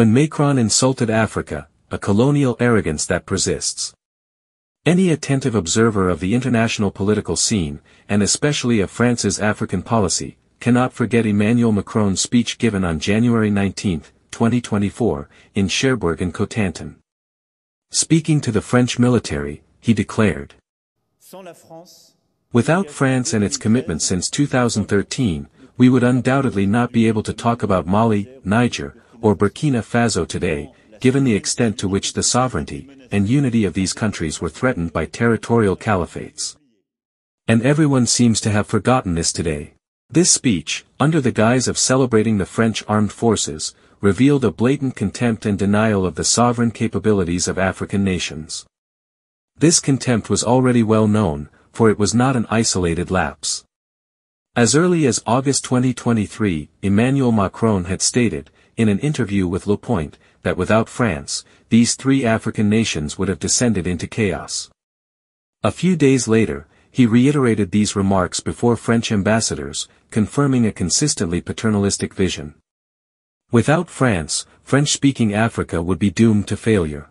When Macron insulted Africa, a colonial arrogance that persists. Any attentive observer of the international political scene, and especially of France's African policy, cannot forget Emmanuel Macron's speech given on January 19, 2024, in Cherbourg-en-Cotentin. Speaking to the French military, he declared, "Without France and its commitment since 2013, we would undoubtedly not be able to talk about Mali, Niger, or Burkina Faso today, given the extent to which the sovereignty and unity of these countries were threatened by territorial caliphates. And everyone seems to have forgotten this today." This speech, under the guise of celebrating the French armed forces, revealed a blatant contempt and denial of the sovereign capabilities of African nations. This contempt was already well known, for it was not an isolated lapse. As early as August 2023, Emmanuel Macron had stated, in an interview with Le Point, that without France, these three African nations would have descended into chaos. A few days later, he reiterated these remarks before French ambassadors, confirming a consistently paternalistic vision. Without France, French-speaking Africa would be doomed to failure.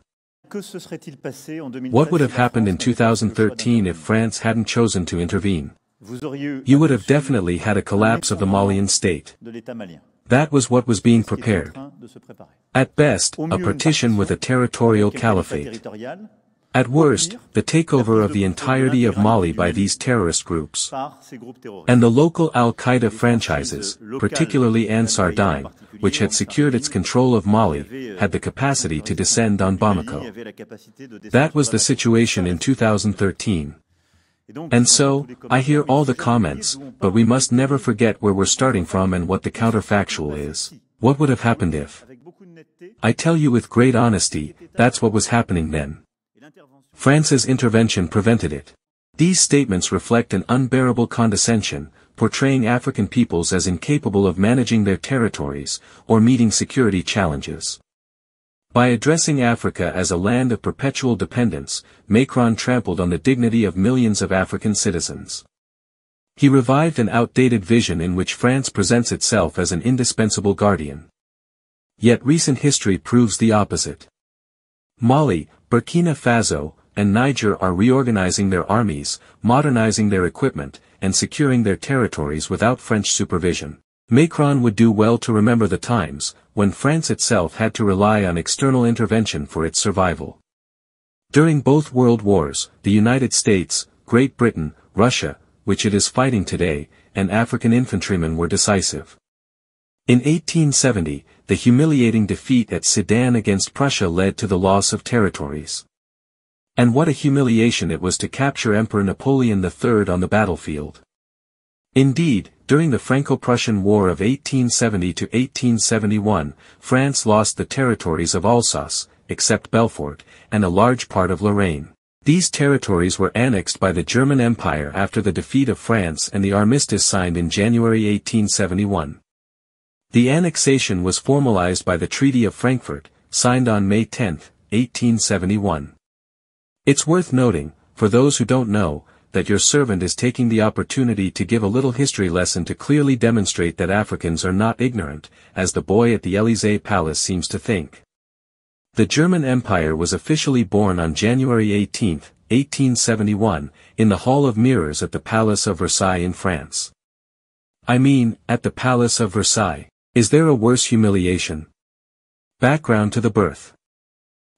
What would have happened in 2013 if France hadn't chosen to intervene? You would have definitely had a collapse of the Malian state. That was what was being prepared. At best, a partition with a territorial caliphate. At worst, the takeover of the entirety of Mali by these terrorist groups. And the local Al-Qaeda franchises, particularly Ansar Dine, which had secured its control of Mali, had the capacity to descend on Bamako. That was the situation in 2013. And so, I hear all the comments, but we must never forget where we're starting from and what the counterfactual is. What would have happened if? I tell you with great honesty, that's what was happening then. France's intervention prevented it. These statements reflect an unbearable condescension, portraying African peoples as incapable of managing their territories, or meeting security challenges. By addressing Africa as a land of perpetual dependence, Macron trampled on the dignity of millions of African citizens. He revived an outdated vision in which France presents itself as an indispensable guardian. Yet recent history proves the opposite. Mali, Burkina Faso, and Niger are reorganizing their armies, modernizing their equipment, and securing their territories without French supervision. Macron would do well to remember the times, when France itself had to rely on external intervention for its survival. During both world wars, the United States, Great Britain, Russia, which it is fighting today, and African infantrymen were decisive. In 1870, the humiliating defeat at Sedan against Prussia led to the loss of territories. And what a humiliation it was to capture Emperor Napoleon III on the battlefield. Indeed, during the Franco-Prussian War of 1870 to 1871, France lost the territories of Alsace, except Belfort, and a large part of Lorraine. These territories were annexed by the German Empire after the defeat of France and the armistice signed in January 1871. The annexation was formalized by the Treaty of Frankfurt, signed on May 10, 1871. It's worth noting, for those who don't know, that your servant is taking the opportunity to give a little history lesson to clearly demonstrate that Africans are not ignorant, as the boy at the Élysée Palace seems to think. The German Empire was officially born on January 18, 1871, in the Hall of Mirrors at the Palace of Versailles in France. I mean, at the Palace of Versailles. Is there a worse humiliation? Background to the birth.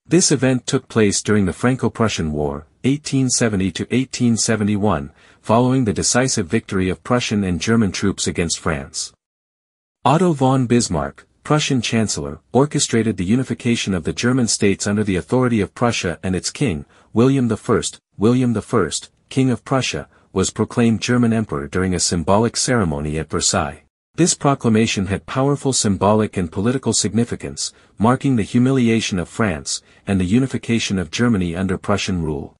This event took place during the Franco-Prussian War, 1870 to 1871, following the decisive victory of Prussian and German troops against France. Otto von Bismarck, Prussian Chancellor, orchestrated the unification of the German states under the authority of Prussia, and its king, William I, King of Prussia, was proclaimed German Emperor during a symbolic ceremony at Versailles. This proclamation had powerful symbolic and political significance, marking the humiliation of France, and the unification of Germany under Prussian rule.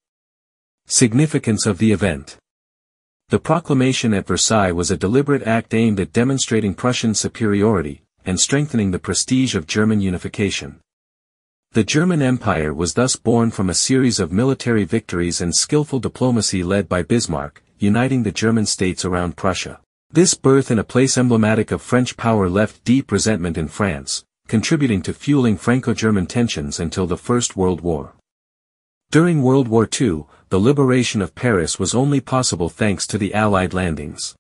Significance of the event. The proclamation at Versailles was a deliberate act aimed at demonstrating Prussian superiority, and strengthening the prestige of German unification. The German Empire was thus born from a series of military victories and skillful diplomacy led by Bismarck, uniting the German states around Prussia. This birth in a place emblematic of French power left deep resentment in France, contributing to fueling Franco-German tensions until the First World War. During World War II, the liberation of Paris was only possible thanks to the Allied landings.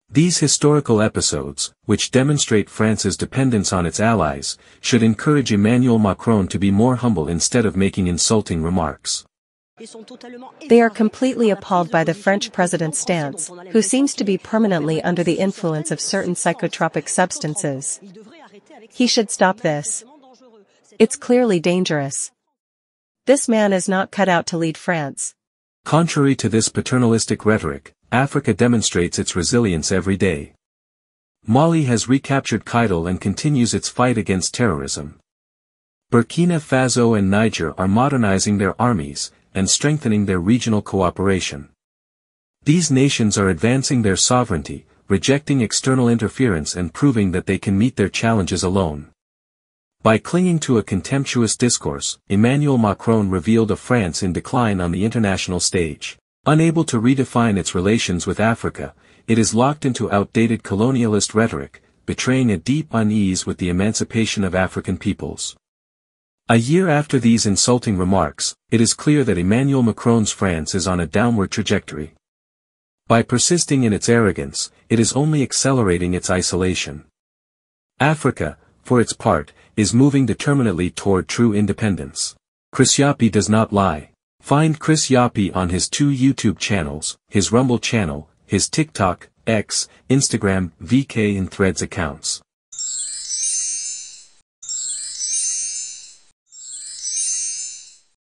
These historical episodes, which demonstrate France's dependence on its allies, should encourage Emmanuel Macron to be more humble instead of making insulting remarks. They are completely appalled by the French president's stance, who seems to be permanently under the influence of certain psychotropic substances. He should stop this. It's clearly dangerous. This man is not cut out to lead France. Contrary to this paternalistic rhetoric, Africa demonstrates its resilience every day. Mali has recaptured Kidal and continues its fight against terrorism. Burkina Faso and Niger are modernizing their armies, and strengthening their regional cooperation. These nations are advancing their sovereignty, rejecting external interference and proving that they can meet their challenges alone. By clinging to a contemptuous discourse, Emmanuel Macron revealed a France in decline on the international stage. Unable to redefine its relations with Africa, it is locked into outdated colonialist rhetoric, betraying a deep unease with the emancipation of African peoples. A year after these insulting remarks, it is clear that Emmanuel Macron's France is on a downward trajectory. By persisting in its arrogance, it is only accelerating its isolation. Africa, for its part, is moving determinedly toward true independence. Chris Yapi does not lie. Find Chris Yapi on his 2 YouTube channels, his Rumble channel, his TikTok, X, Instagram, VK and Threads accounts.